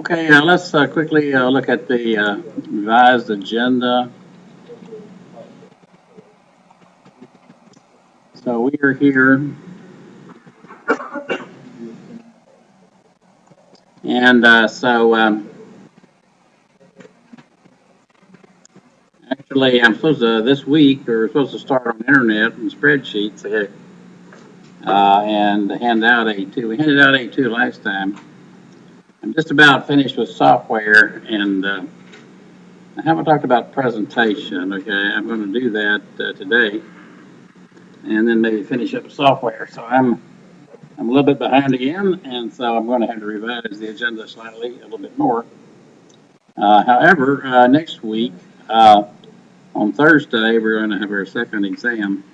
Okay, let's quickly look at the revised agenda. So we are here, and actually, I'm supposed to this week, or we're supposed to start on the internet and spreadsheets, and hand out A2. We handed out A2 last time. I'm just about finished with software, and I haven't talked about presentation. Okay, I'm going to do that today, and then maybe finish up software. So I'm a little bit behind again, and so I'm going to have to revise the agenda slightly, a little bit more. However, next week, on Thursday, we're going to have our second exam,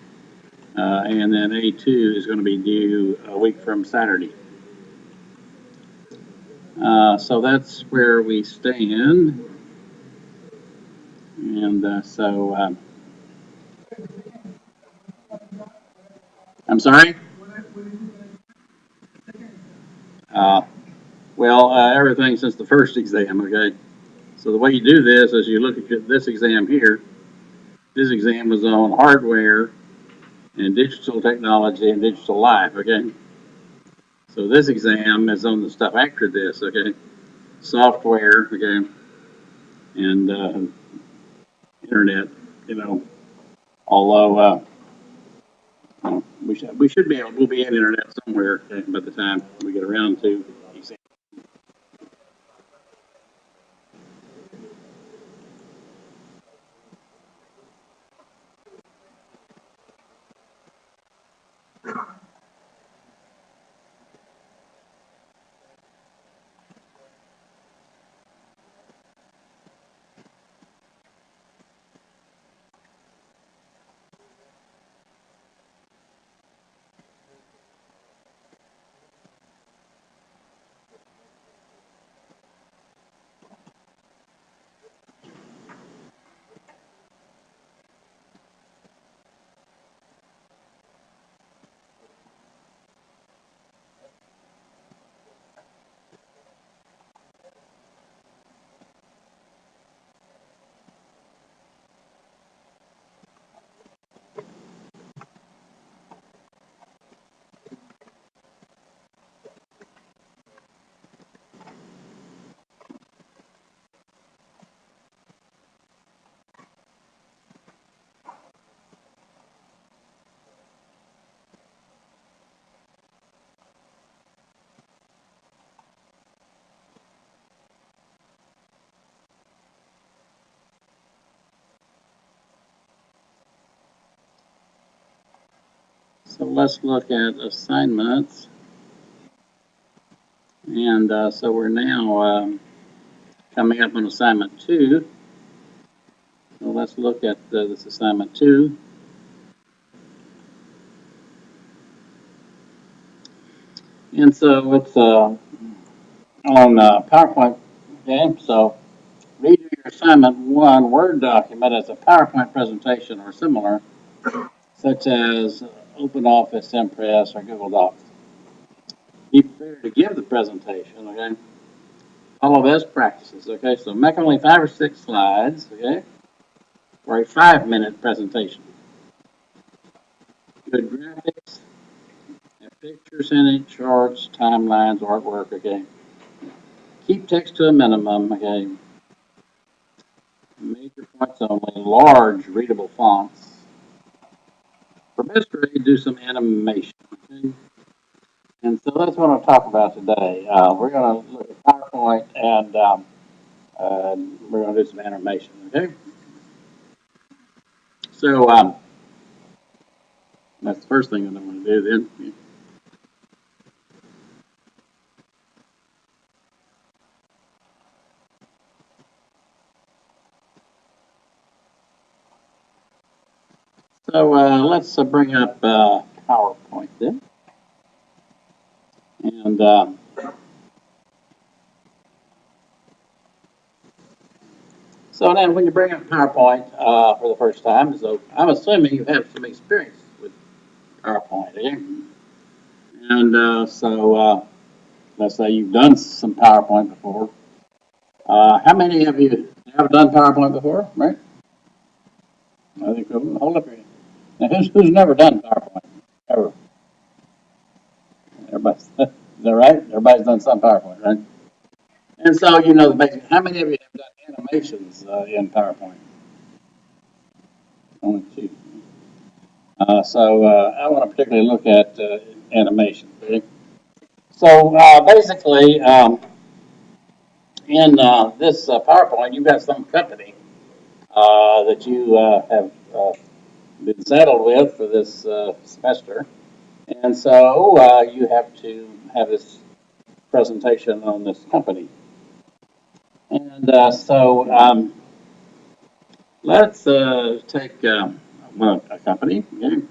and then A2 is going to be due a week from Saturday. So that's where we stand, and I'm sorry? Uh, well, everything since the first exam, okay? So the way you do this is you look at this exam here. This exam was on hardware and digital technology and digital life, okay? So this exam is on the stuff after this, okay? Software, okay, and internet, you know. Although we should be able, we'll be in internet somewhere, okay, by the time we get around to exam. So let's look at assignments. And so we're now coming up on assignment 2. So let's look at this assignment 2. And so it's on PowerPoint, okay? So read your assignment 1 Word document as a PowerPoint presentation or similar, such as OpenOffice, Impress, or Google Docs. Be prepared to give the presentation, okay? Follow best practices, okay? So make only 5 or 6 slides, okay? For a 5-minute presentation. Good graphics, have pictures in it, charts, timelines, artwork, okay? Keep text to a minimum, okay? Major points only, large readable fonts. For best grade, do some animation, okay? And so that's what I'll talk about today. We're going to look at PowerPoint and we're going to do some animation, okay? So that's the first thing that I'm going to do then. So let's bring up PowerPoint then. And so now when you bring up PowerPoint for the first time, so I'm assuming you have some experience with PowerPoint, okay? And so let's say you've done some PowerPoint before. How many of you have done PowerPoint before, right? I think, hold up your hand. Now, who's never done PowerPoint? Ever? Everybody, is that right? Everybody's done some PowerPoint, right? And so, you know, the basic, how many of you have done animations in PowerPoint? Only two. I want to particularly look at animation. Okay? So basically, in this PowerPoint, you've got some company that you have been saddled with for this semester. And so you have to have this presentation on this company. And let's take a company, okay?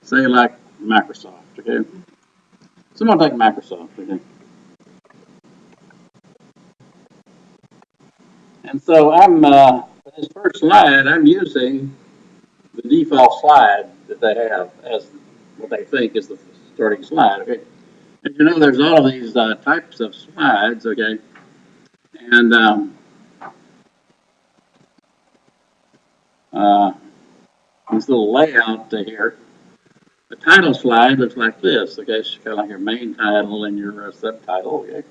Say like Microsoft, okay? Someone take Microsoft, okay? And so for this first slide, I'm using the default slide that they have as what they think is the starting slide, okay? And you know, there's all of these types of slides, okay? And uh, this little layout here, the title slide looks like this, okay? It's kind of like your main title and your subtitle, okay?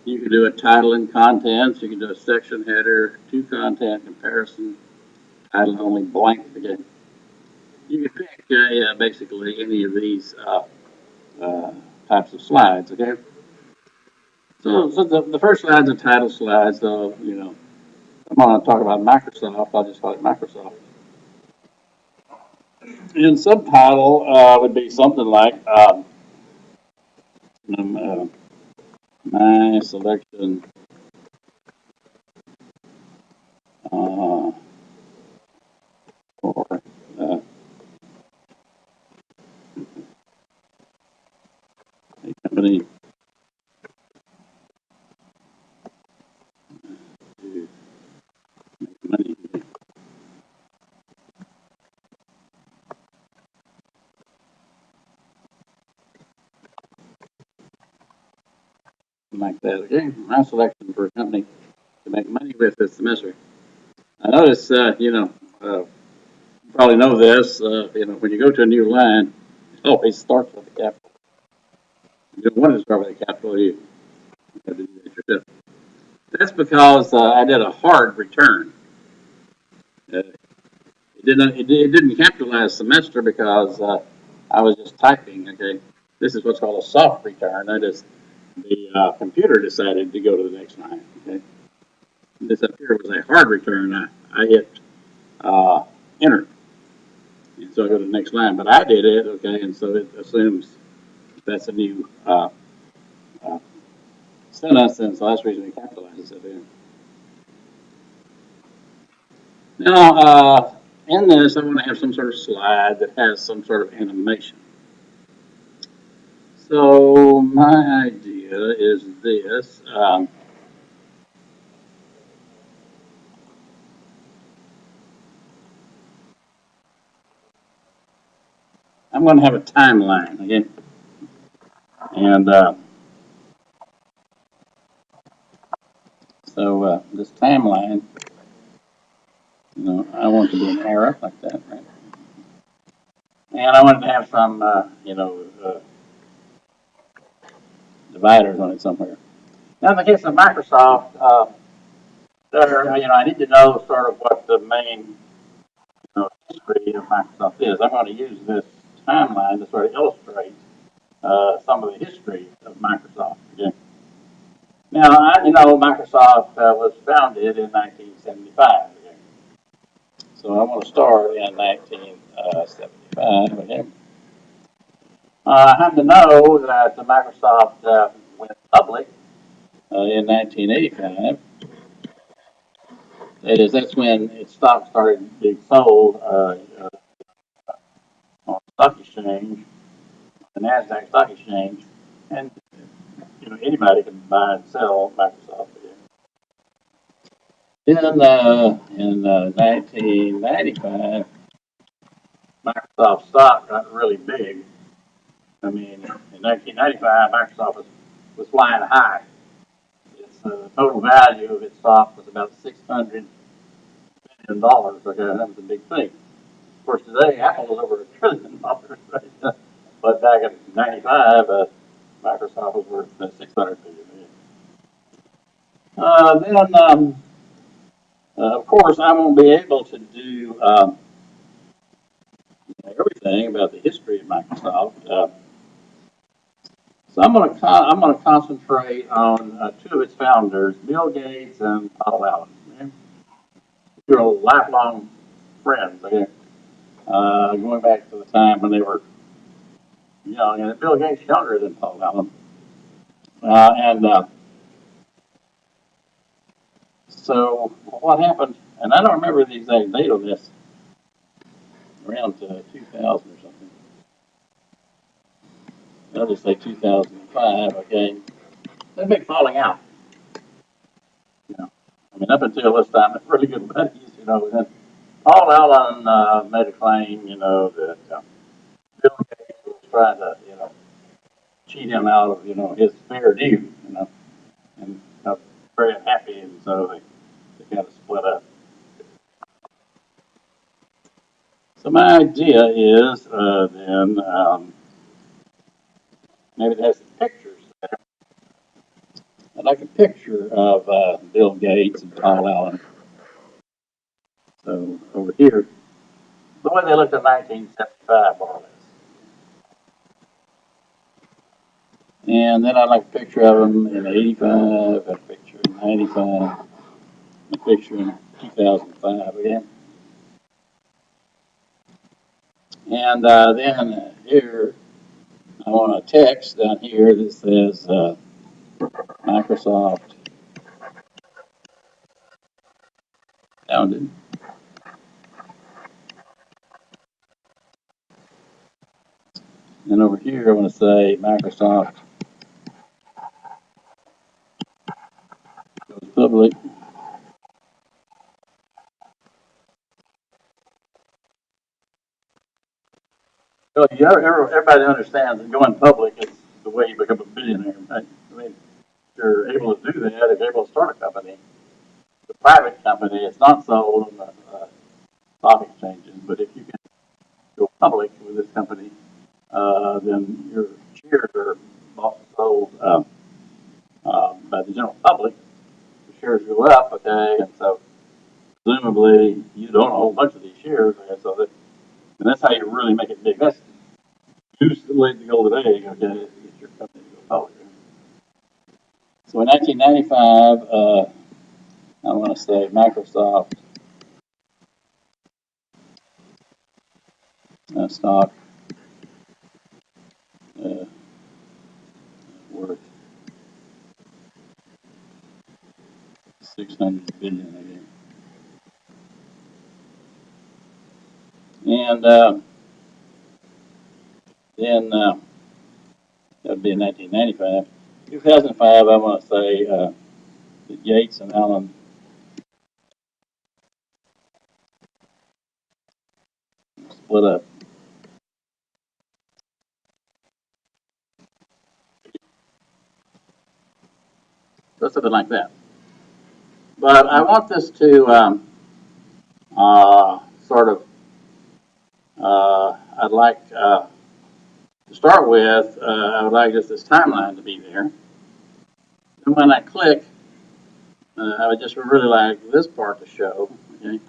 You can do a title and contents, you can do a section header, to content comparison, title only blank, okay? You can pick basically any of these uh, types of slides, okay? So the first slide's a title slide, so, you know, I'm going to talk about Microsoft, I'll just call it Microsoft. And subtitle would be something like my selection uh, for uh, a company to make money, like that. Okay, my selection for a company to make money with this semester. I notice, you probably know this. You know, when you go to a new line, it always starts with a capital. You don't want to start with a capital. You have to do that yourself. That's because I did a hard return. It didn't capitalize semester because I was just typing. Okay, this is what's called a soft return. That is, the computer decided to go to the next line. Okay, this up here was a hard return. I hit uh, enter, and so I go to the next line. But I did it. Okay, and so it assumes that's a new uh, sentence, and so that's the reason it capitalizes it. In. Now, in this, I want to have some sort of slide that has some sort of animation. So my idea is this. I'm going to have a timeline, okay? And this timeline, you know, I want to be an arrow like that, right? And I wanted to have some, dividers on it somewhere. Now, in the case of Microsoft, I need to know sort of what the main, history of Microsoft is. I'm going to use this timeline to sort of illustrate some of the history of Microsoft. Okay? Now, Microsoft was founded in 1975. Okay? So I'm going to start in 1975. Okay? I have to know that the Microsoft went public in 1985. That's when its stock started being sold on the stock exchange, the Nasdaq stock exchange, and anybody can buy and sell Microsoft. Then in 1995, Microsoft stock got really big. I mean, in 1995, Microsoft was flying high. Its the total value of its stock was about $600 billion. Okay, that was a big thing. Of course, today Apple is over $1 trillion, right? But back in '95, Microsoft was worth 600 billion. Then, of course, I won't be able to do everything about the history of Microsoft. So I'm going to concentrate on two of its founders, Bill Gates and Paul Allen. Okay? They're lifelong friends. Okay? Going back to the time when they were young, and Bill Gates younger than Paul Allen. And so what happened? And I don't remember the exact date on this. Around 2000 or something. I'll just say 2005. Okay, they've been falling out. You know, I mean, up until this time, they're really good buddies. You know, and Paul Allen made a claim. You know that Bill Gates was trying to cheat him out of his fair due. And got very unhappy, and so they kind of split up. So my idea is then maybe it has some pictures there. I'd like a picture of Bill Gates and Paul Allen. So over here, the way they looked in 1975, more or less. And then I'd like a picture of them in '85, a picture in '95, a picture in 2005 again. And then here, I want a text down here that says Microsoft founded. And over here, I want to say Microsoft goes public. So everybody understands that going public is the way you become a billionaire. Right? I mean, if you're able to do that, if you're able to start a company, the private company, it's not sold on the stock exchanges, but if you can go public with this company, then your shares are sold by the general public. The shares go up, okay, and so presumably you don't own a whole bunch of these shares, okay, and that's how you really make it big. That's goose that laid the golden egg, okay, to get your company to go public. So in 1995, I want to say Microsoft stock uh, worth 600 billion again. And then that would be in 1995. 2005, I want to say that Gates and Allen split up. So something like that. But I want this to sort of, I'd like to start with, I would like just this timeline to be there. And when I click, I would just really like this part to show, okay?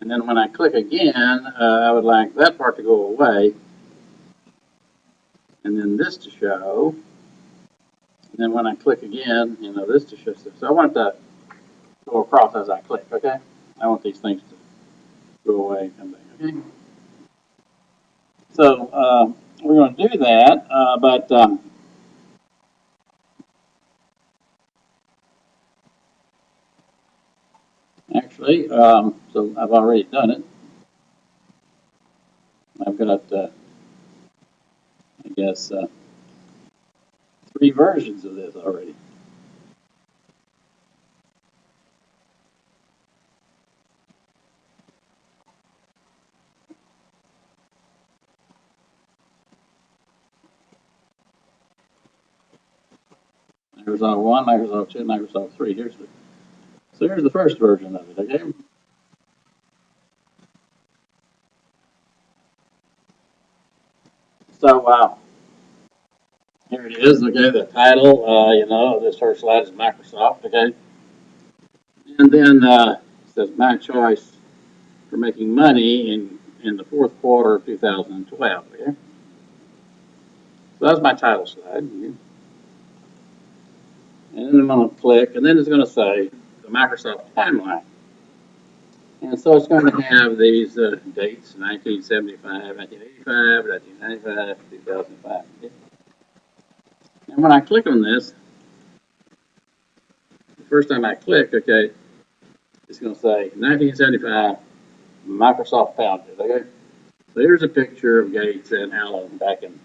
And then when I click again, I would like that part to go away, and then this to show. And then when I click again, this to show. So I want it to go across as I click, okay? I want these things to go away and come back, okay? So we're going to do that, but actually, so I've already done it. I've got, I guess, 3 versions of this already. Microsoft 1, Microsoft 2, Microsoft 3. So here's the first version of it, okay? So here it is, okay, the title, this first slide is Microsoft, okay? And then it says my choice for making money in the fourth quarter of 2012, okay? So that's my title slide. Okay? And then I'm going to click, and then it's going to say the Microsoft timeline. And so it's going to have these dates, 1975, 1985, 1995, 2005. Okay? And when I click on this, the first time I click, okay, it's going to say 1975, Microsoft founded, okay? So here's a picture of Gates and Allen back in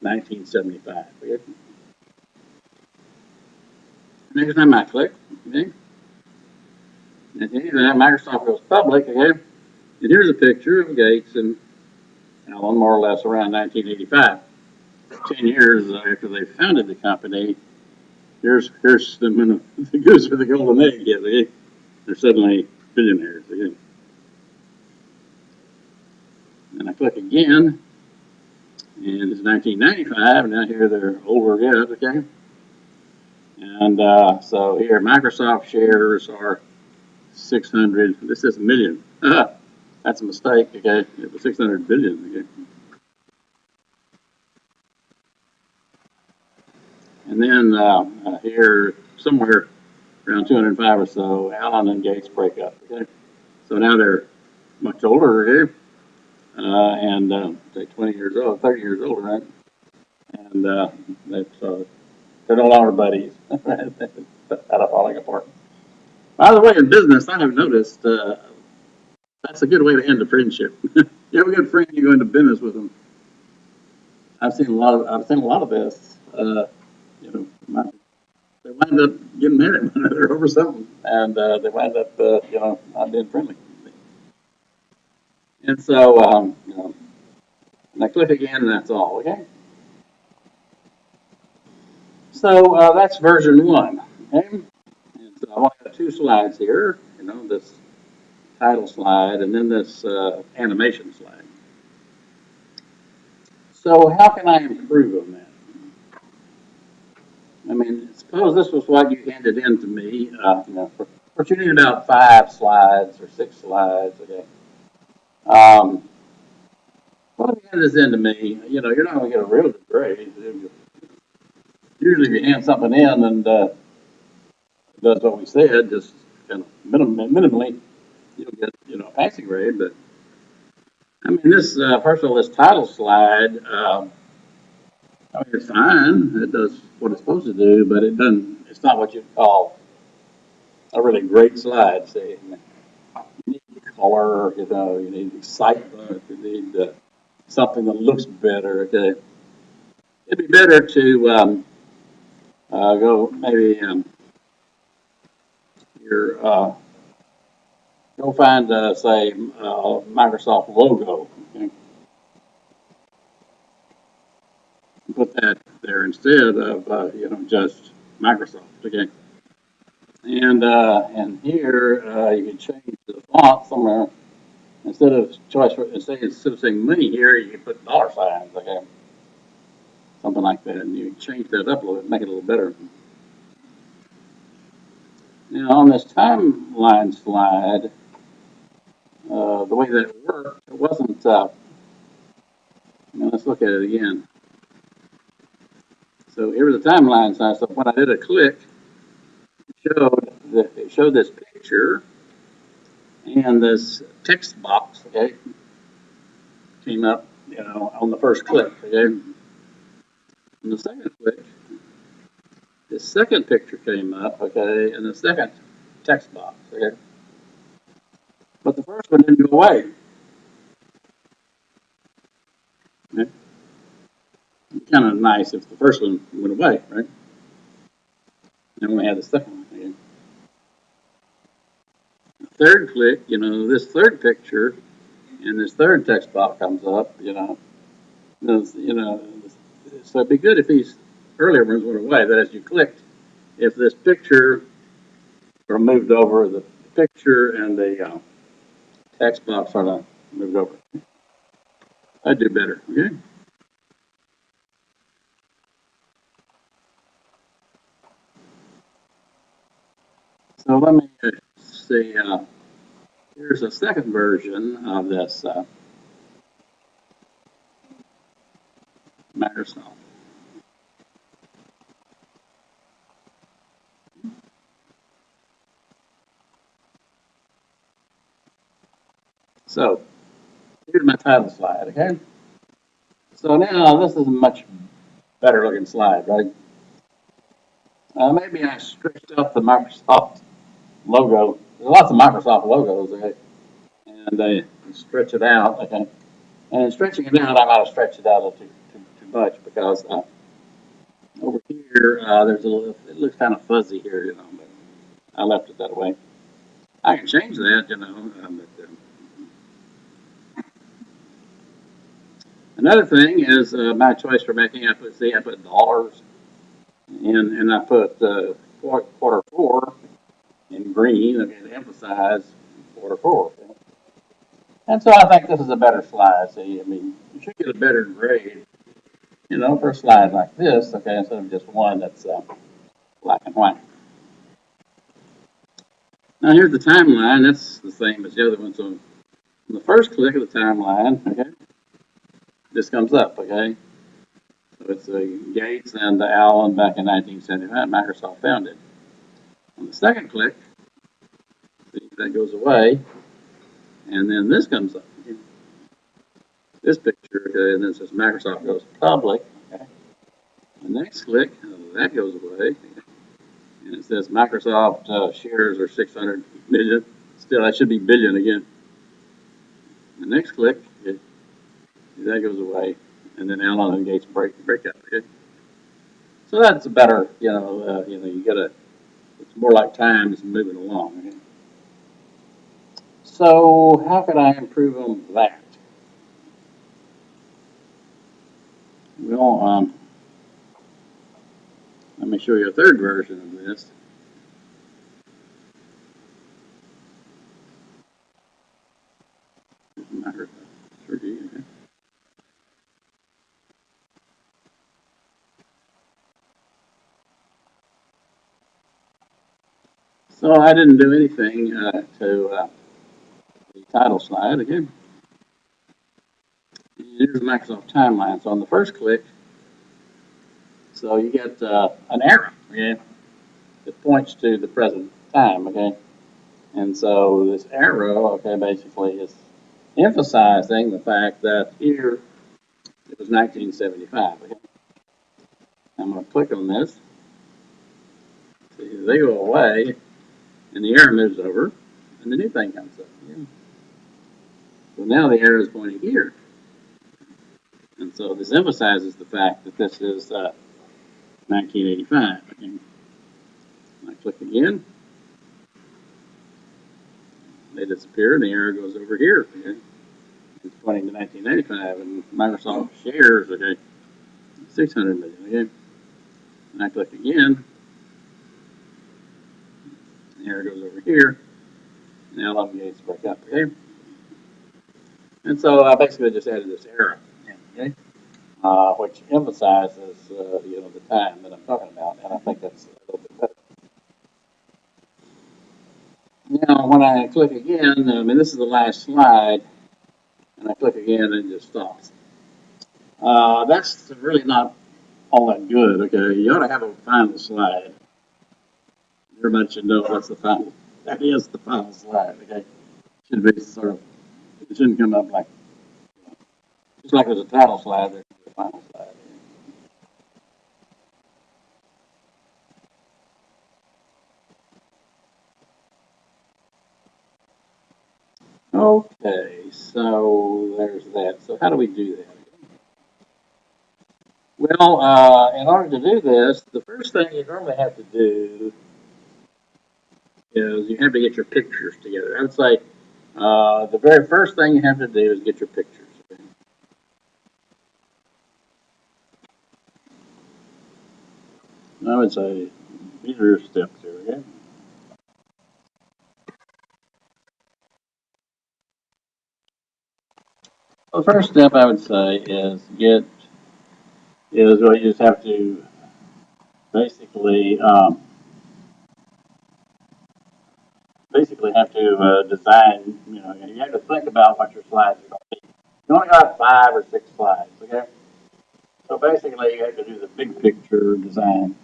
1975, okay? Next time I click, okay, and Microsoft goes public, okay, and here's a picture of Gates and Allen more or less around 1985. 10 years after they founded the company, here's the goose for the golden egg. Yeah, they're suddenly billionaires. Okay? And I click again, and it's 1995. And now here they're over again. Okay, and so here Microsoft shares are 600. This is a million. That's a mistake. Okay, it was 600 billion. Okay, and then here somewhere around 205 or so, Allen and Gates break up. Okay, so now they're much older. Okay, and say 20 years old, 30 years old, right? And they're no longer buddies. Out of falling apart. By the way, in business, I have noticed that's a good way to end a friendship. You have a good friend, you go into business with them. I've seen a lot of this. You know, they wind up getting mad at one another over something, and they wind up, not being friendly. And so, and I click again, and that's all. Okay. So that's version one. Okay. And so I only got two slides here. This title slide and then this animation slide. So how can I improve on that? I mean, suppose this was what you handed in to me. You need about 5 slides or 6 slides. Okay. Um, what if you hand this in to me? You're not going to get a real good grade. Usually, if you hand something in and does what we said, just kind of minimally, you'll get a passing grade. But I mean, this first of all, this title slide. I mean, it's fine. It does what it's supposed to do, but it doesn't. It's not what you'd call a really great slide. See, you need color. You need excitement. You need something that looks better. Okay, it'd be better to go maybe your go find say Microsoft logo. Okay? Put that there instead of just Microsoft. Okay. And here you can change the font somewhere. Instead of saying money here, you can put dollar signs, okay, something like that, and you change that up a little bit, make it a little better. Now on this timeline slide, the way that it worked, it wasn't. Let's look at it again. So here's the timeline slide. So when I did a click, it showed this picture and this text box, okay, came up, on the first click, okay. On the second click, the second picture came up, okay, and the second text box, okay. But the first one didn't go away. Okay? Kind of nice if the first one went away, right? And we had the second one again. The third click, this third picture and this third text box comes up, so it'd be good if these earlier ones went away. That as you clicked, if this picture were moved over, the picture and the text box sort of moved over. I'd do better, okay? So let me see, here's a second version of this Microsoft. So here's my title slide, okay? So now this is a much better looking slide, right? Maybe I stretched out the Microsoft logo. There's lots of Microsoft logos, okay? And they stretch it out, okay? And in stretching it out, I might have stretched it out a little too much because over here, there's a little, it looks kind of fuzzy here, you know, but I left it that way. I can change that, you know, another thing is my choice for making. I put dollars in, and I put quarter four in green, okay, to emphasize quarter four. Okay? And so I think this is a better slide. See, I mean, you should get a better grade, you know, for a slide like this, okay, instead of just one that's black and white. Now here's the timeline. That's the same as the other one. So on the first click of the timeline, okay, this comes up, okay. So it's Gates and Allen back in 1975. Microsoft founded. On the second click, see, that goes away, and then this comes up. Okay? This picture, okay, and then it says Microsoft goes public. Okay. The next click, that goes away, okay? And it says Microsoft shares are 600 million. Still, that should be billion again. The next click, okay, that goes away, and then Allen and Gates break up. Okay, so that's a better, you gotta. It's more like time is moving along. Okay? So how can I improve on that? Well, let me show you a third version of this. Okay. So I didn't do anything to the title slide again. Here's Microsoft Timeline. So on the first click, so you get an arrow, okay, that points to the present time, okay. And so this arrow, okay, basically is emphasizing the fact that here it was 1975. Okay? I'm going to click on this. See, they go away, and the arrow moves over, and the new thing comes up. Yeah. So now the arrow is pointing here. And so this emphasizes the fact that this is 1985. Okay? I click again. They disappear, and the arrow goes over here. Okay? It's pointing to 1995, and Microsoft shares, okay, 600 million. Okay? And I click again. The arrow goes over here. Now 11 gates break up. Okay? And so I basically just added this arrow. Okay? Which emphasizes, the time that I'm talking about, and I think that's a little bit better. Now, when I click again, I mean, this is the last slide, and I click again, and it just stops. That's really not all that good, okay? You ought to have a final slide. Everybody should know that's the final. That is the final slide, okay? Should be sort of, it shouldn't come up like, just like there's a title slide, there's a final slide. Okay, so there's that. So how do we do that? Well, in order to do this, the first thing you normally have to do is you have to get your pictures together. I would say the very first thing you have to do is get your pictures. Okay? I would say these are your steps here, okay? So the first step I would say is well, you just have to basically basically have to design. You know, you have to think about what your slides are going to be. You only got 5 or 6 slides, okay? So basically, you have to do the big picture design.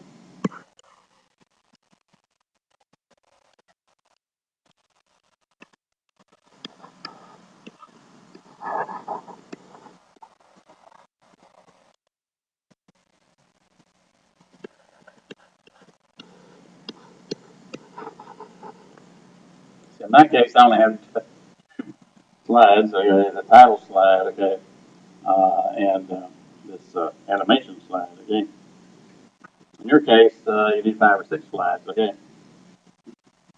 So in my case, I only have slides. Okay, the title slide, okay, and this animation slide, okay. In your case, you need 5 or 6 slides, okay.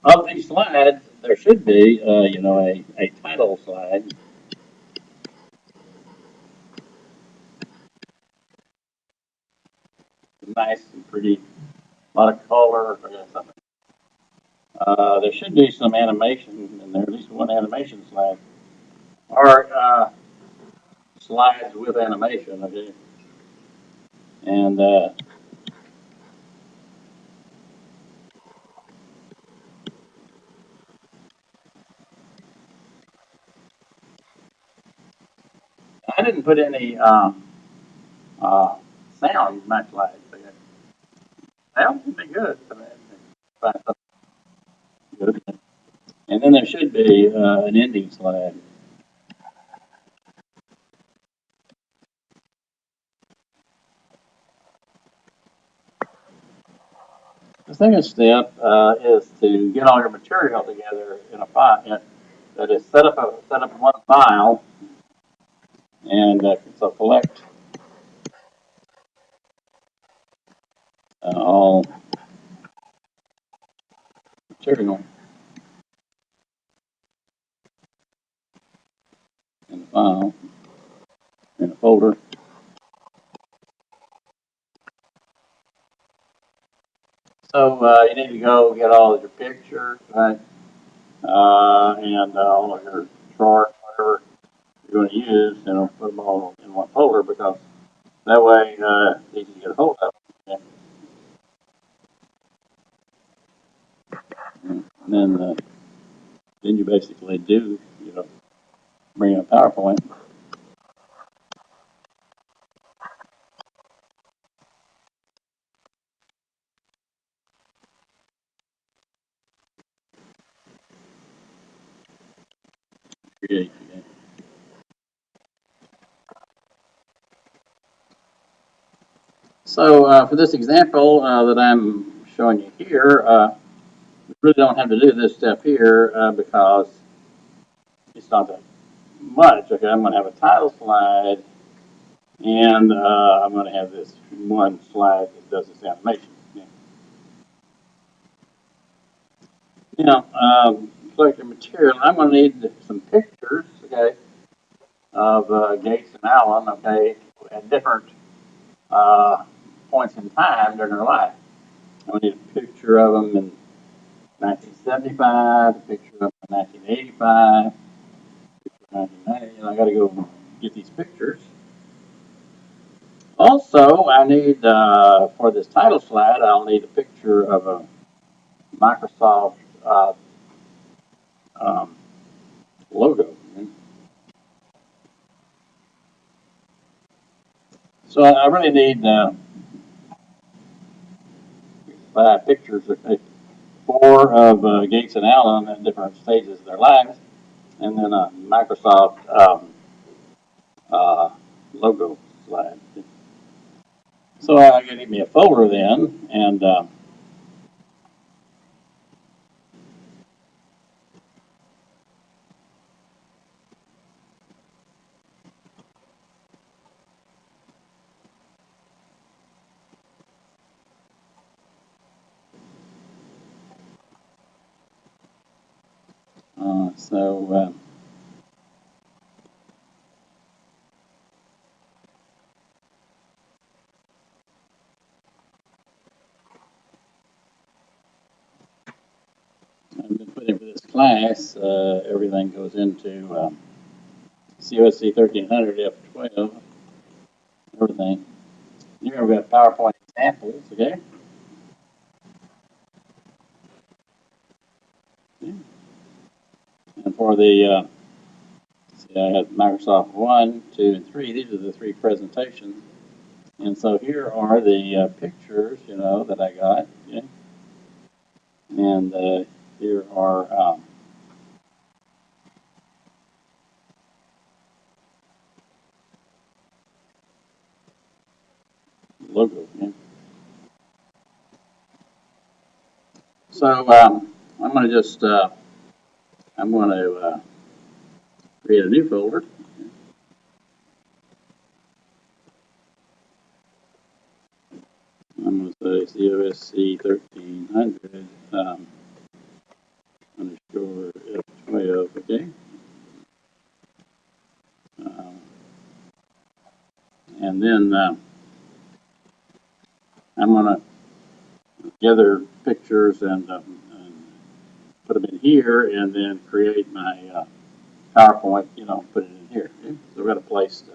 Of these slides, there should be, you know, a title slide. Nice and pretty, a lot of color, okay, something. There should be some animation in there, at least one animation slide, or slides with animation, okay. And I didn't put any uh, sound in my slides. Okay. Sound would be good. I mean, find something good. And then there should be an ending slide. The second step is to get all your material together in a file. That is, set up one file, and so collect all material in the file in a folder. So you need to go get all of your pictures, right? And all of your charts, whatever you're going to use, you know, put them all in one folder because that way it's easy to get a hold of them. And then you basically do, you know, bring in a PowerPoint. Create. Okay. So for this example that I'm showing you here, we really don't have to do this step here because it's not that much. Okay, I'm going to have a title slide, and I'm going to have this one slide that does this animation. You know, select your material. I'm going to need some pictures, okay, of Gates and Allen, okay, at different uh, points in time during their life. I need a picture of them in 1975, a picture of them in 1985, 1990. You know, I got to go get these pictures. Also, I need, for this title slide, I'll need a picture of a Microsoft um, logo. So I really need 5 pictures, 4 of Gates and Allen at different stages of their lives, and then a Microsoft uh, logo slide. So I need me a folder then, and so I've been putting for this class, everything goes into cosc 1300 F12, everything. Here we've got PowerPoint examples, okay? And for the, see, I had Microsoft 1, 2, and 3. These are the 3 presentations. And so here are the pictures, that I got, okay? And here are logo, okay? So I'm going to just, I'm going to create a new folder. I'm going to say cosc 1300 underscore F12, okay? Um, and then I'm going to gather pictures and put them in here, and then create my PowerPoint, put it in here. Okay? So we've got a place to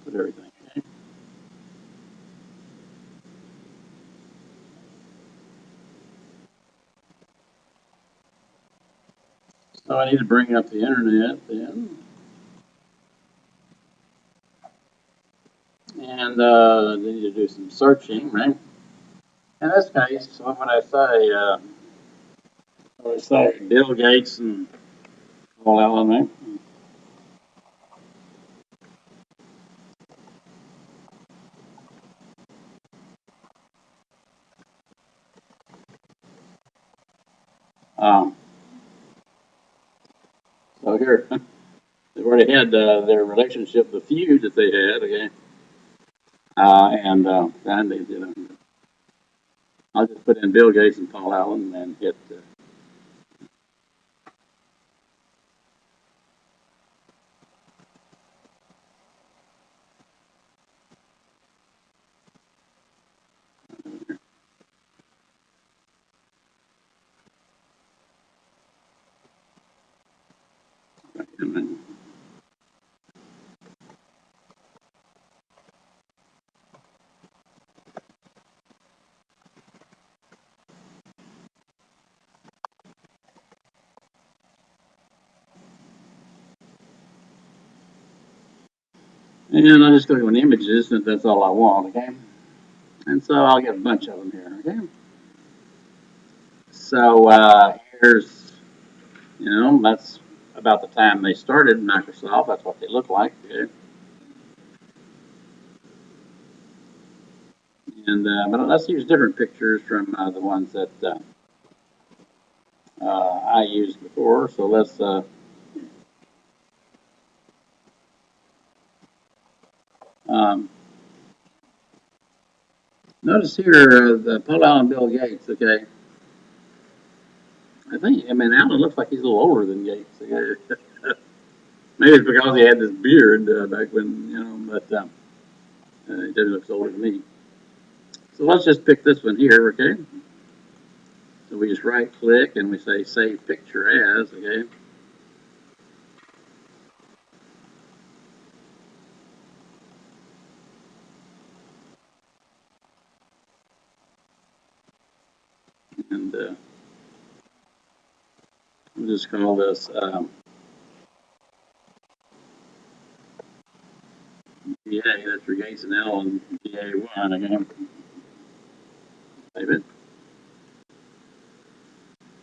put everything. Okay? So I need to bring up the internet then. And I need to do some searching, right? In this case, so when I say Bill Gates and Paul Allen, right? Um, so here, they've already had their relationship, the feud that they had, okay? And they did. I'll just put in Bill Gates and Paul Allen and hit. And I'll just go to images, and that's all I want, okay? And so I'll get a bunch of them here, okay? So here's, that's about the time they started Microsoft. That's what they look like, okay? And but let's use different pictures from the ones that I used before. So let's um, notice here the Paul Allen, Bill Gates. Okay, I mean, Allen looks like he's a little older than Gates. Okay? Maybe it's because he had this beard back when, but he definitely looks older than me. So let's just pick this one here, okay? So we just right click and we say save picture as, okay? And we'll just call this GA, that's for Gates and Allen GA1, okay? Save it.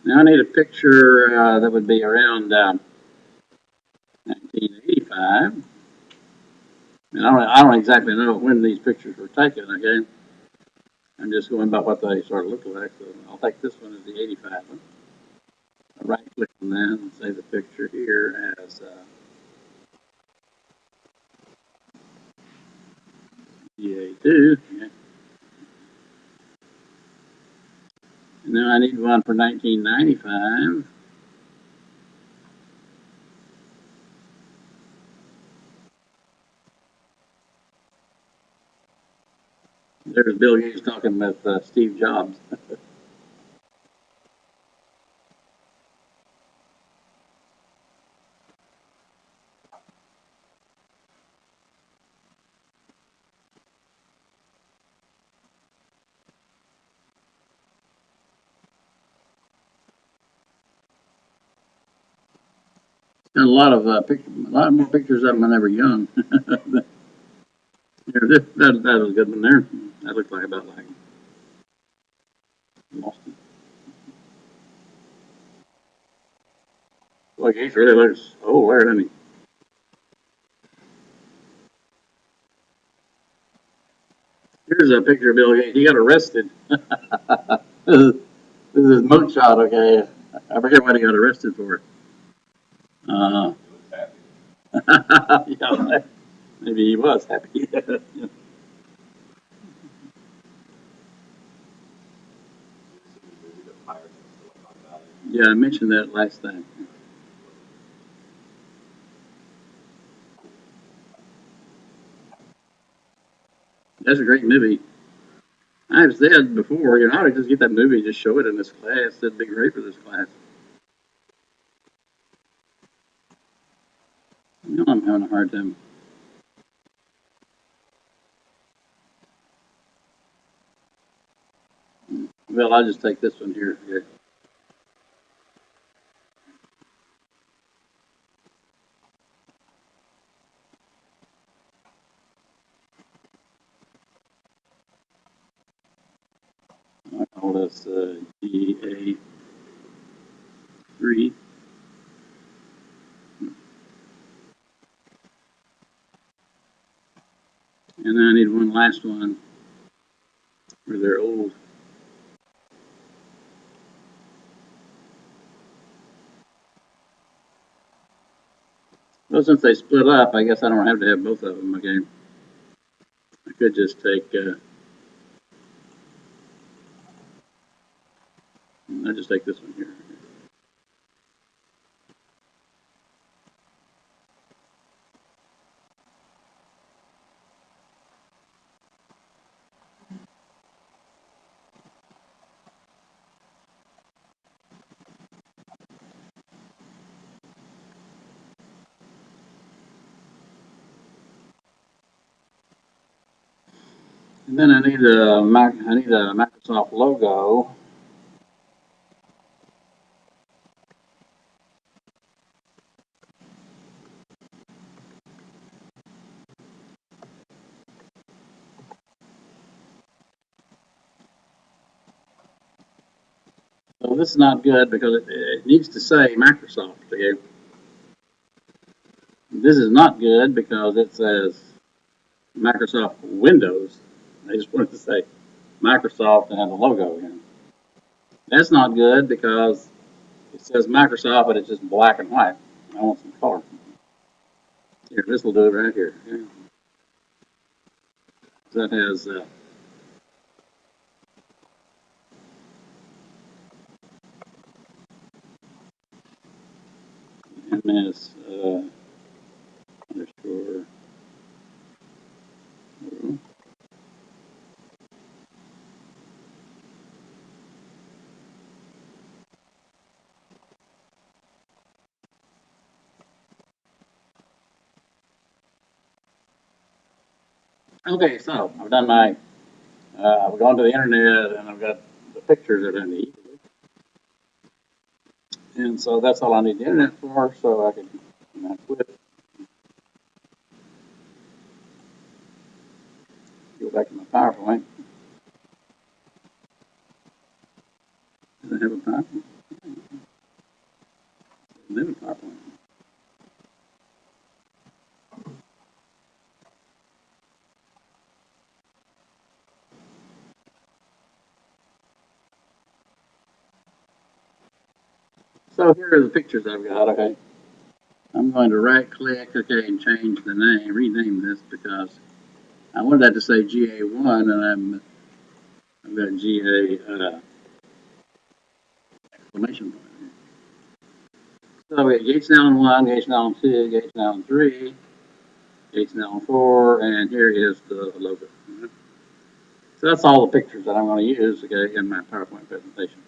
Now I need a picture that would be around 1985. And I don't exactly know when these pictures were taken, okay? I'm just going by what they sort of look like. So I'll take this one as the 85 one. I'll right click on that and save the picture here as GA2. Okay. And now I need one for 1995. There's Bill Gates talking with Steve Jobs. Got a lot of a lot more pictures of them when they were young. That was a good one there. That looked like about like lost it. Like he really looks old there, doesn't he? Here's a picture of Bill Gates. He got arrested. This is mugshot, okay? I forget what he got arrested for. Uh, yeah, maybe he was happy. Yeah, I mentioned that last time. That's a great movie. I've said before, you know, how to just get that movie and just show it in this class. That'd be great for this class. You know, I'm having a hard time. Well, I'll just take this one here. Yeah. I call this GA3. And then I need one last one where they're old. Well, since they split up, I guess I don't have to have both of them again. I could just take, I'll just take this one here. And then I need a Microsoft logo. So this is not good because it needs to say Microsoft. Okay? This is not good because it says Microsoft Windows. I just wanted to say Microsoft and have the logo in. That's not good because it says Microsoft, but it's just black and white. I want some color. Here, this will do it right here. Yeah. That has MS underscore. Okay, so I've done my, I've gone to the internet and I've got the pictures that I need. And so that's all I need the internet for, so I can quit, go back to my PowerPoint. Does it have a PowerPoint? Then a PowerPoint. So here are the pictures I've got, okay. I'm going to right click, okay, and change the name, rename this because I wanted that to say GA1 and I've got GA exclamation point. So we got Gates now in 1, Gates now in 2, Gates now in 3, Gates now in 4, and here is the logo. So that's all the pictures that I'm going to use, okay, in my PowerPoint presentation.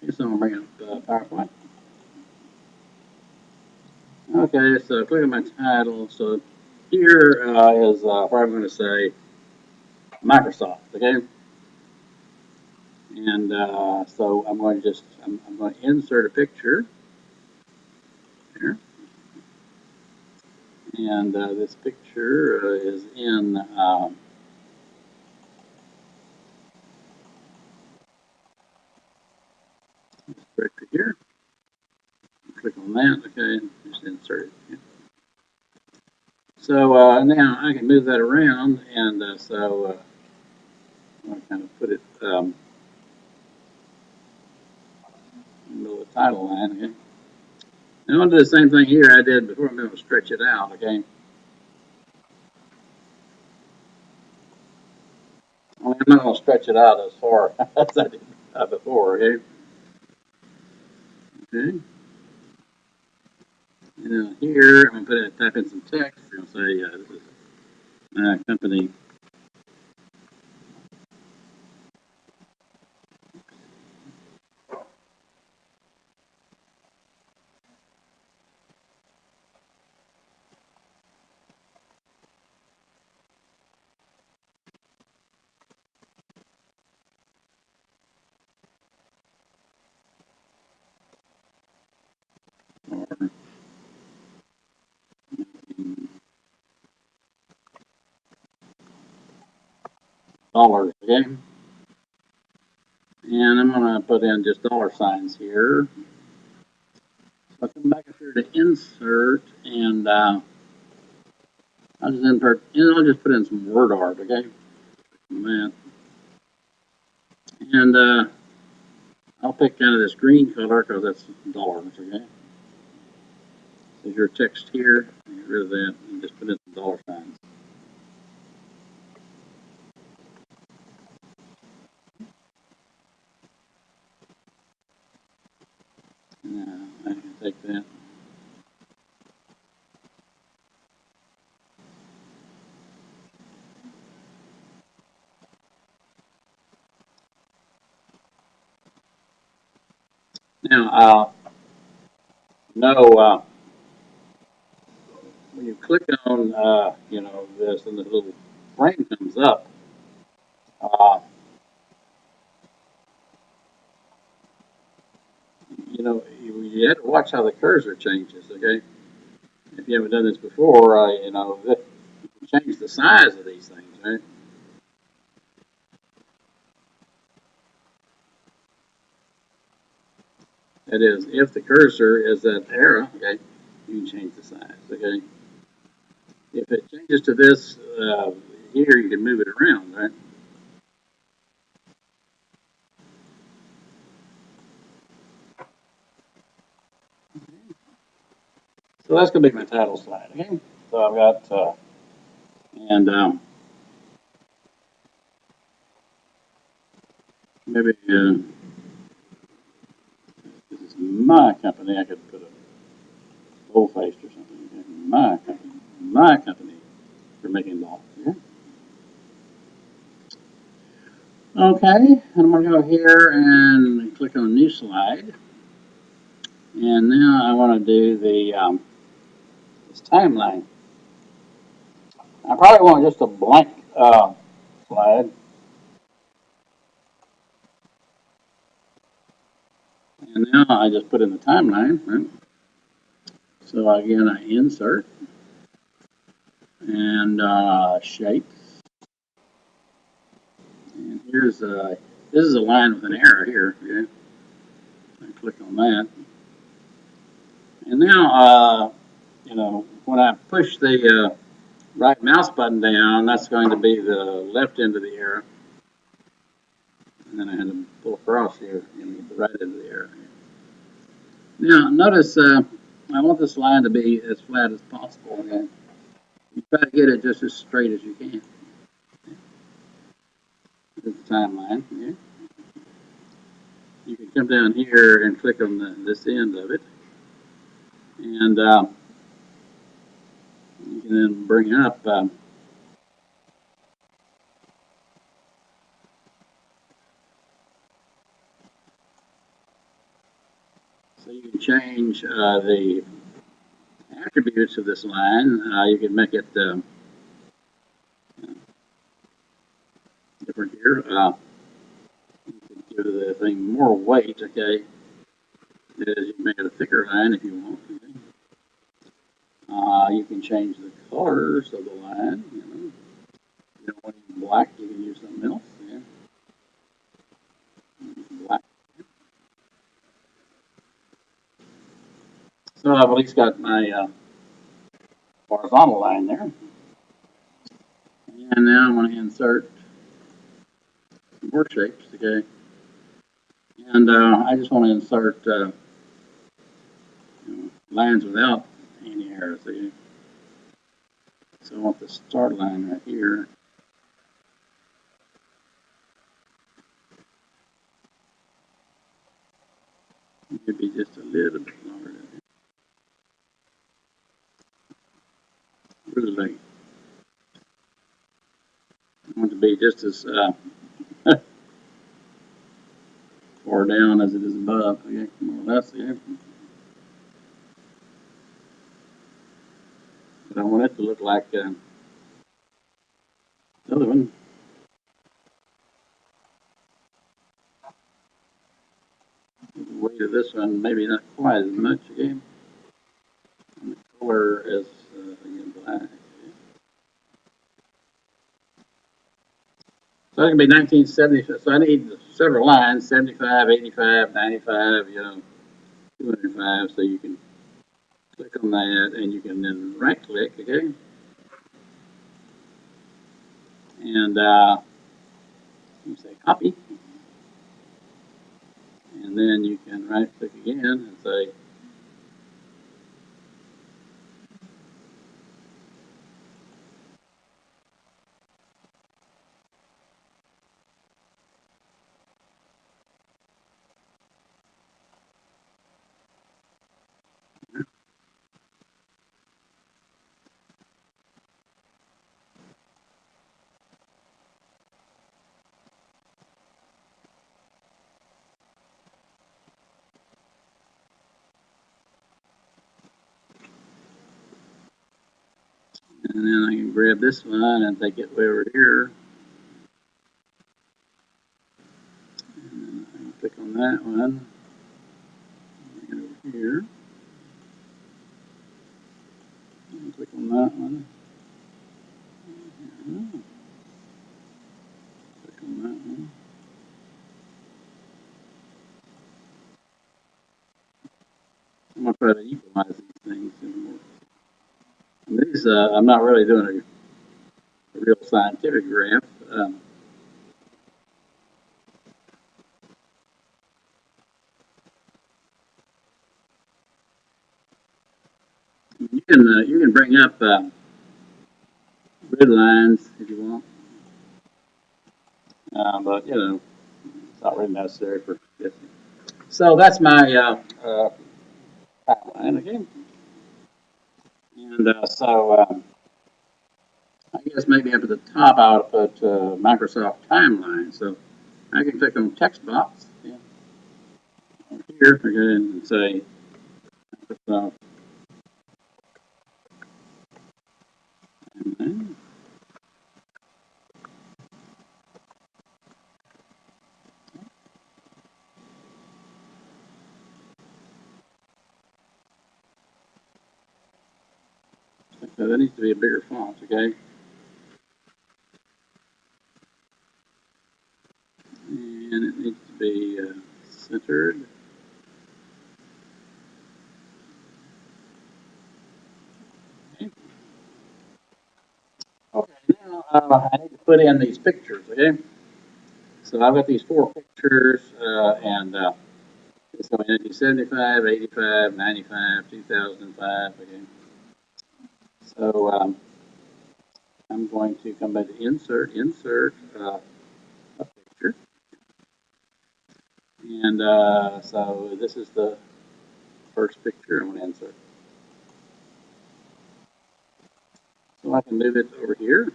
So I'm going to bring up PowerPoint. Okay, so click on my title. So here is where I'm going to say Microsoft, okay? And so I'm going to I'm going to insert a picture here. And this picture is in this directory here. Click on that, okay, and just insert it. Yeah. So now I can move that around, and so I'm going to kind of put it in the middle of the title line, okay. And I'm going to do the same thing here I did before. I'm going to stretch it out, okay. Only I'm not going to stretch it out as far as I did before, okay. Okay. And then here, I'm going to type in some text. I'm going to say this is my company. Or dollars, okay? And I'm going to put in just dollar signs here. So I'll come back up here to insert, and I'll just insert, and I'll just put in some word art, okay? That. And I'll pick kind of this green color because that's dollars, okay? There's your text here. Get rid of that and just put in some dollar signs. Now I can take that. Now, no, when you click on, this and the little frame comes up, uh, you have to watch how the cursor changes, okay? If you haven't done this before, you can change the size of these things, right? That is, if the cursor is that arrow, okay, you can change the size, okay? If it changes to this here, you can move it around, right? So that's going to be my title slide, okay? So I've got, and maybe this is my company. I could put a bold-faced or something. Okay? My company for making dollars. Okay? Okay, and I'm going to go here and click on New Slide. And now I want to do the this timeline. I probably want just a blank slide. And now I just put in the timeline. Right? So again, I insert and shape. And here's this is a line with an arrow here. Okay? I click on that. And now, when I push the right mouse button down, that's going to be the left end of the arrow. And then I had to pull across here and get the right end of the arrow. Now, notice I want this line to be as flat as possible. Okay? You try to get it just as straight as you can. Here's the timeline. Okay? You can come down here and click on this end of it. And you can then bring up so you can change the attributes of this line. You can make it different here. You can give give the thing more weight, okay, is you make it a thicker line if you want. Okay? You can change the colors of the line. You know, if you don't want it black, you can use something else. Yeah, black. So I've at least got my horizontal line there. And now I'm going to insert more shapes, okay? And I just want to insert lines without any arrows, okay? So I want the start line right here. Maybe just a little bit longer. Really, I want it to be just as far down as it is above, okay? More or less, yeah. But I want it to look like the other one. The weight of this one, maybe not quite as much, okay? And the color is again black. Okay? So it can be 1970. So I need several lines: 75, 85, 95, 205. So you can click on that, and you can then right click, okay? And you say copy, and then you can right click again and say and then I can grab this one and take it way over here. And then I can click on that one. Bring it over here. And click on that one. And click on that one. I'm gonna try to equalize these things anymore. And these, I'm not really doing a real scientific graph. You can bring up grid lines if you want, but it's not really necessary for this. So that's my timeline again. And I guess maybe up at the top I'll put Microsoft Timeline. So I can click on text box over here again and say Microsoft Timeline. So that needs to be a bigger font, okay? And it needs to be centered. Okay. Okay, now I need to put in these pictures, okay? So I've got these four pictures, and it's going 1975, 85, 95, 2005, okay? So I'm going to come back to insert a picture. And so this is the first picture I'm going to insert. So I can move it over here,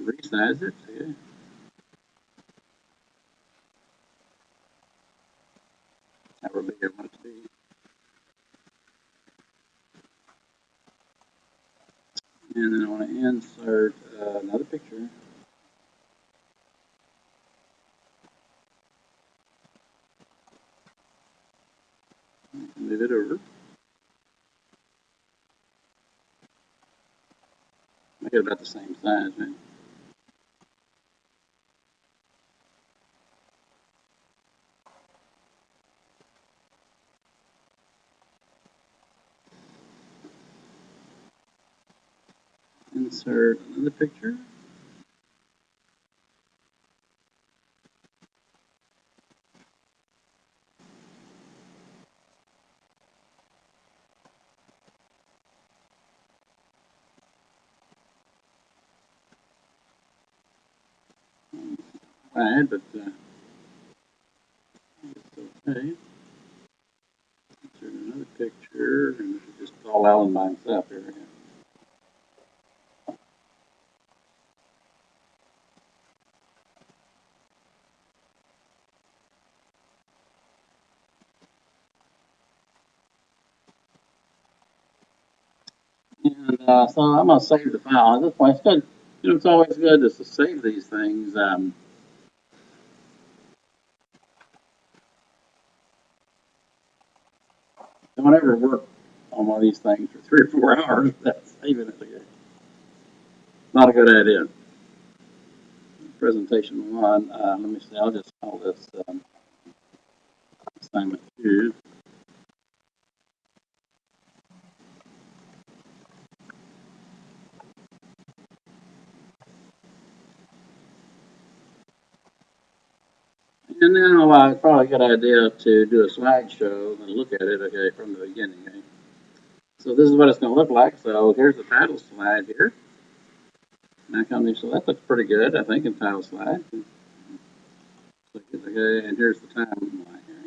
resize it, okay? However big I want it to be. And then I want to insert another picture. get about the same size, right? Insert another picture. Right, but okay. Insert another picture, and this is just Paul Allen by himself here. And so I'm gonna save the file. At this point, it's good. You know, it's always good to save these things. Don't ever work on one of these things for 3 or 4 hours. That's saving it again. Not a good idea. Presentation one. Let me see. I'll just call this assignment 2. And then it's probably a good idea to do a slideshow and look at it, okay, from the beginning. Okay? So this is what it's going to look like. So here's the title slide here. Now so that looks pretty good, I think, in title slide. Okay, and here's the timeline here.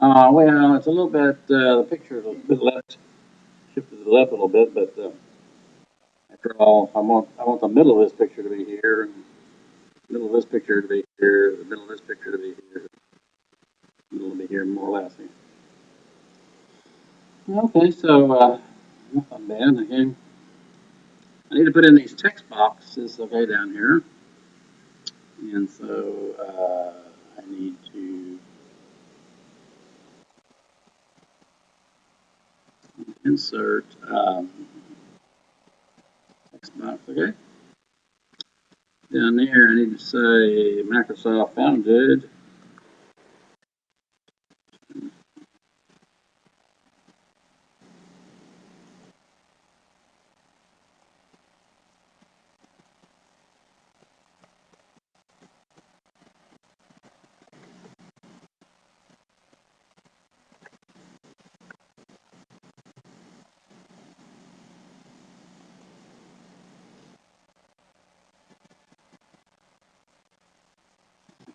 Well, it's a little bit, the picture is a bit left, shifted to the left a little bit, but after all, I want the middle of this picture to be here, and the middle of this picture to be here, the middle of this picture to be here, the middle to be here, more or less. Okay, so not bad. Okay, I need to put in these text boxes, okay, down here, and so I need to insert text box, okay. Down there, I need to say Microsoft founded.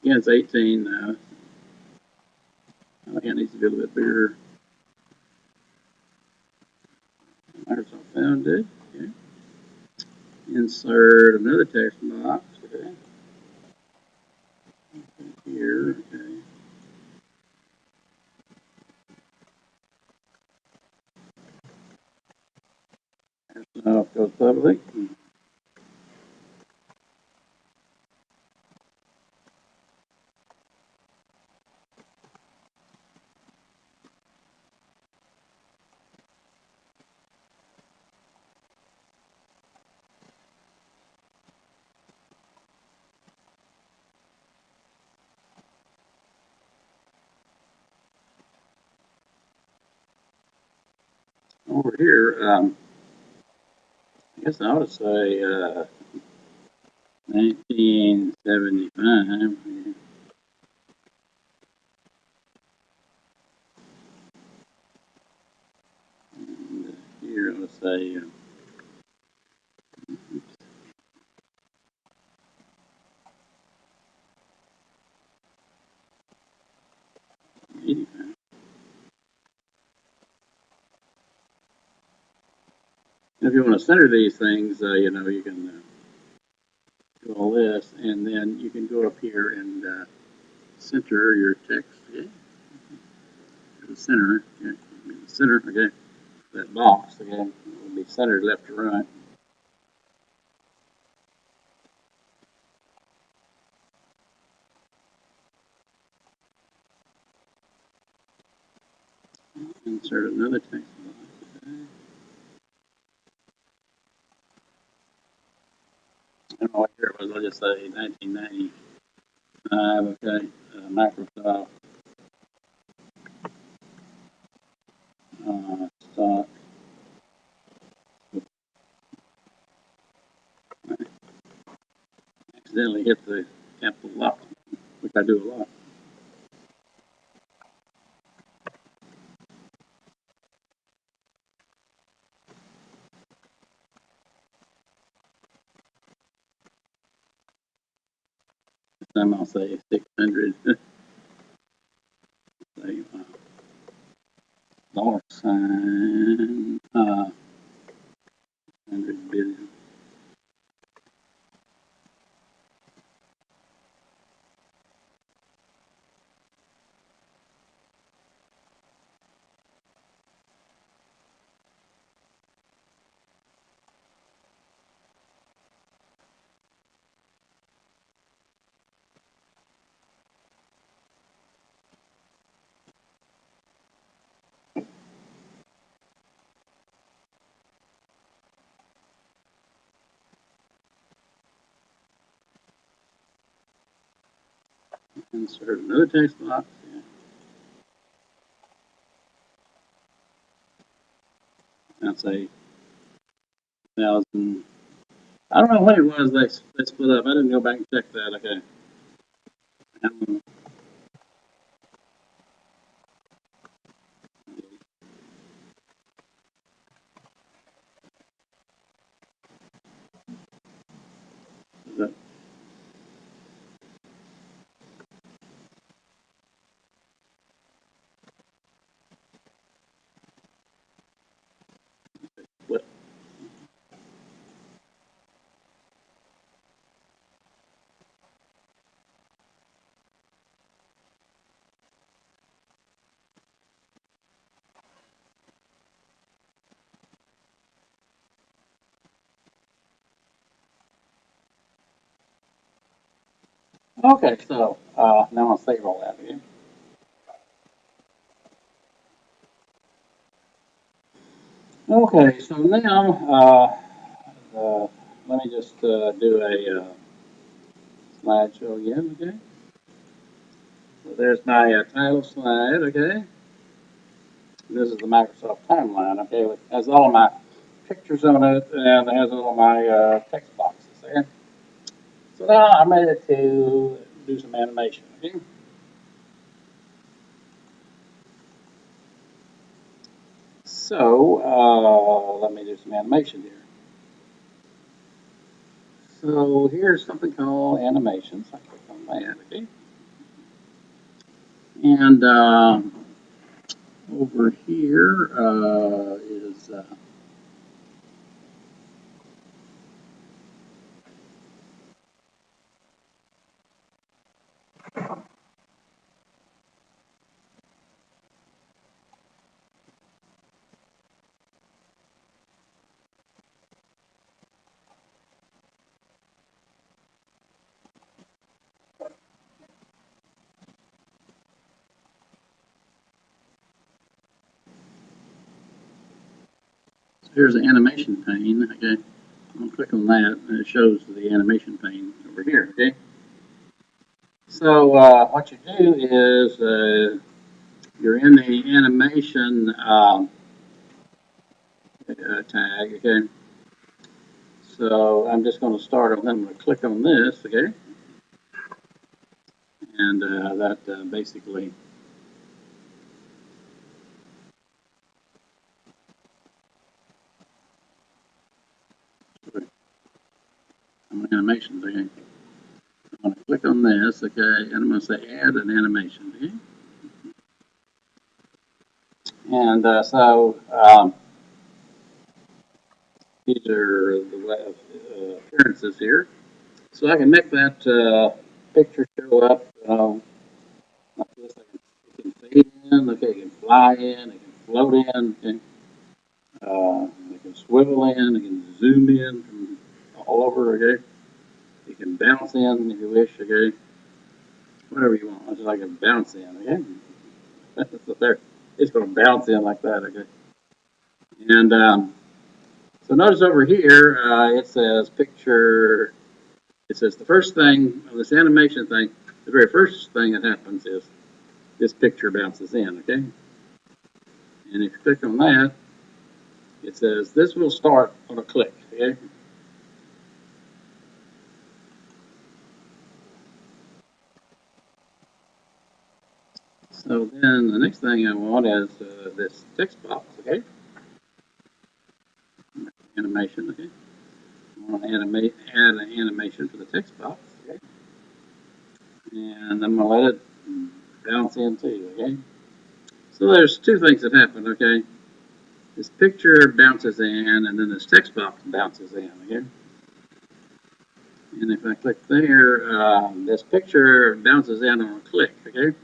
Again, it's 18 now. I think it needs to be a little bit bigger. Microsoft founded. Okay. Insert another text box. Okay. Here. Okay. Now it goes public. Over here, I guess I ought to say 1975. And here, let's say 85. If you want to center these things, you know, you can do all this, and then you can go up here and center your text. Okay, the center. Okay. The center. Okay, that box. Okay, will be centered left to right. Insert another text box. Okay. I'll just say 1995, okay, Microsoft, stock, accidentally hit the capital lock, which I do a lot. This time I'll say 600, say, dollar sign, 100 billion. Insert another text box. Yeah. That's a thousand. I don't know what it was they split up. I didn't go back and check that. Okay. That, what? Okay, so now I'll save all that again. Okay, so now let me just do a slideshow again. Okay, so there's my title slide. Okay, this is the Microsoft timeline. Okay, it has all of my pictures on it and it has all of my text boxes there. So now I'm ready to do some animation. Okay. So let me do some animation here. So here's something called animations. I click on that, okay? And over here is here's the animation pane, okay? I'm gonna click on that and it shows the animation pane over here, okay? So what you do is you're in the animation tag, okay? So I'm just going to start on. I'm going to click on this, okay? And that basically I'm animations, okay? I'm going to click on this, okay? And I'm going to say add an animation, okay? And these are the appearances here. So I can make that picture show up like this. It can fade in, okay? It can fly in, it can float in, okay? It can swivel in, it can zoom in from all over, okay? You can bounce in if you wish, okay? Whatever you want. It's just like a bounce in, okay? So there, it's going to bounce in like that, okay? And so notice over here, it says picture it says the first thing, this animation thing, the very first thing that happens is this picture bounces in, okay? And if you click on that, it says this will start on a click, okay? So then the next thing I want is this text box, okay? Animation, okay? I want to add an animation for the text box, okay? And I'm going to let it bounce in too, okay? So there's two things that happen, okay? This picture bounces in, and then this text box bounces in, okay? And if I click there, this picture bounces in on a click, okay?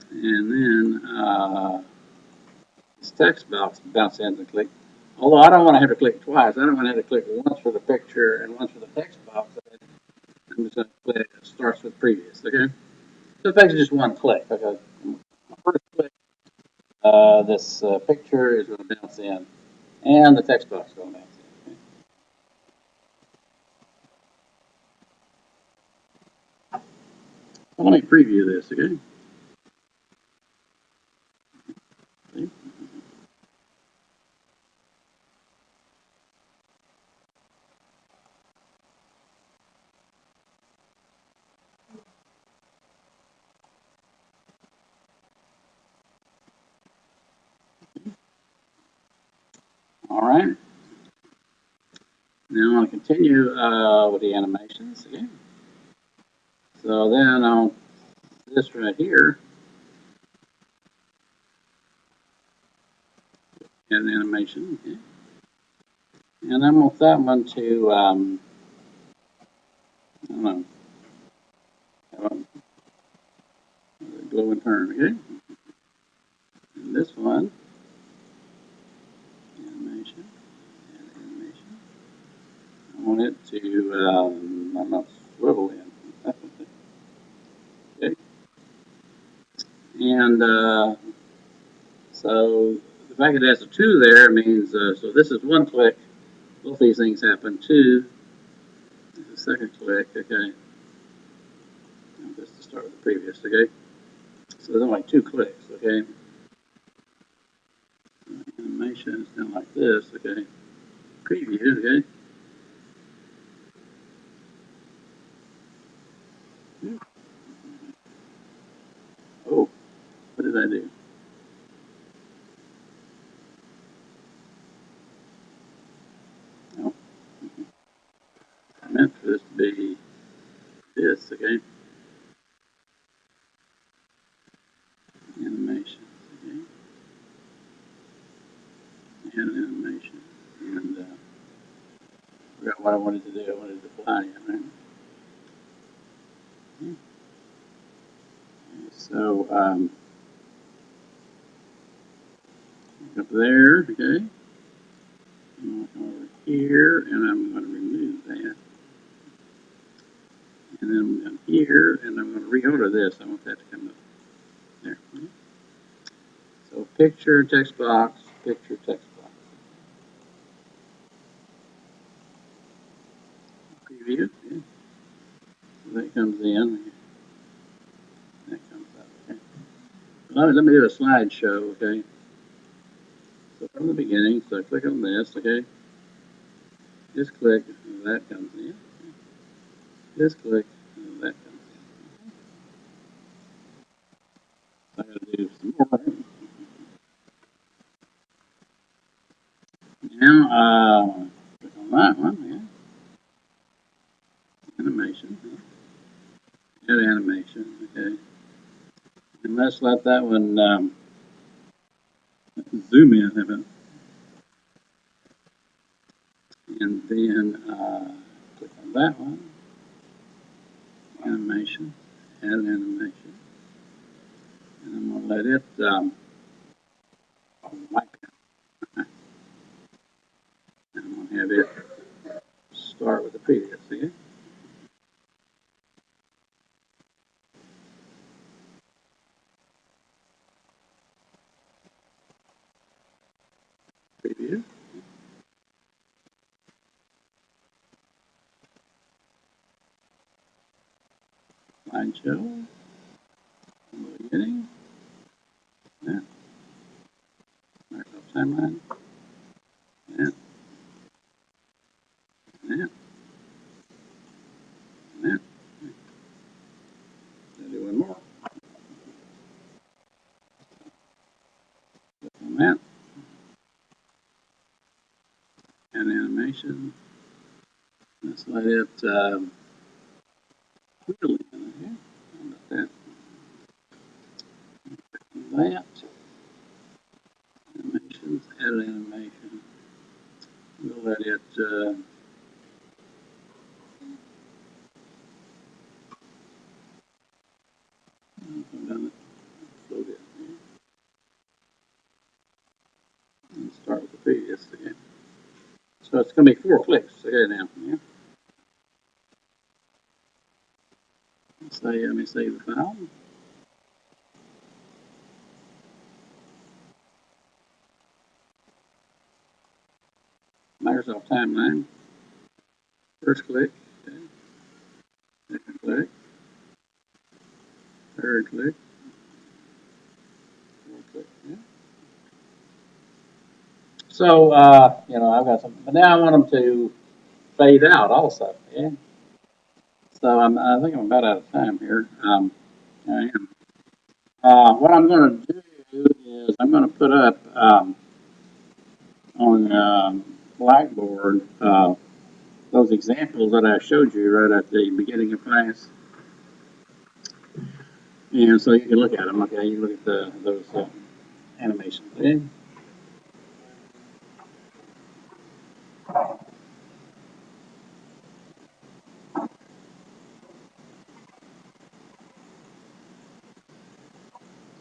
And then this text box bounces in on a click. Although I don't want to have to click twice. I don't want to have to click once for the picture and once for the text box. I'm just going to click, it starts with previous, okay? So it's basically just one click, okay? My first click, this picture is going to bounce in, and the text box is going to bounce in. Okay? So let me preview this, okay? See? All right. Now I want to continue with the animations, okay? So then on this right here, add an animation, okay? And I want that one to, I don't know, have a glow and turn, okay? And this one, animation, add animation. I want it to, I don't know, swivel in. Okay? And so the fact that it has a 2 there means, so this is one click, both these things happen. 2, this is a second click, okay? Just to start with the previous, okay? So there's only 2 clicks, okay? Animation is done like this, okay? Preview, okay? Oh, what did I do? Oh, I meant for this to be this, okay? Animation, okay? Add an animation. And I forgot what I wanted to do. I wanted to fly it, right? Okay. So, up there, okay? I'm going to come over here, and I'm going to remove that. And then I'm down here, and I'm going to reorder this. I want that to come up there. Okay? So picture, text box, picture, text box. Preview, okay? So that comes in, that comes up, okay? Let me do a slideshow, okay? So from the beginning, so I click on this, okay? Just click, and that comes in. Just click, and that comes in. I gotta do some more. Now, click on that one, yeah. Animation, add animation, okay? And let's let that one zoom in a bit. And then click on that one, animation, add an animation. And I'm going to let it wipe out. And I'm going to have it start with the previous, okay? Preview. slideshow. In the beginning. Yeah. Microsoft timeline. Yeah. Yeah. Yeah. I'll do one more. On that. And animation. Let's let it really in here. How about that? That. Animations. Edit animation. We'll let it I've done it. Load it. And start with the previous again. So it's going to be 4 clicks. Okay, now. Yeah. Let me save the file. Microsoft Timeline. First click. Okay. Second click. Third click. Fourth click. Yeah. So, I've got some, but now I want them to fade out also. Yeah. So I think I'm about out of time here. I am. What I'm going to do is I'm going to put up on Blackboard those examples that I showed you right at the beginning of class, and so you can look at them. Okay, you look at those animations. Okay?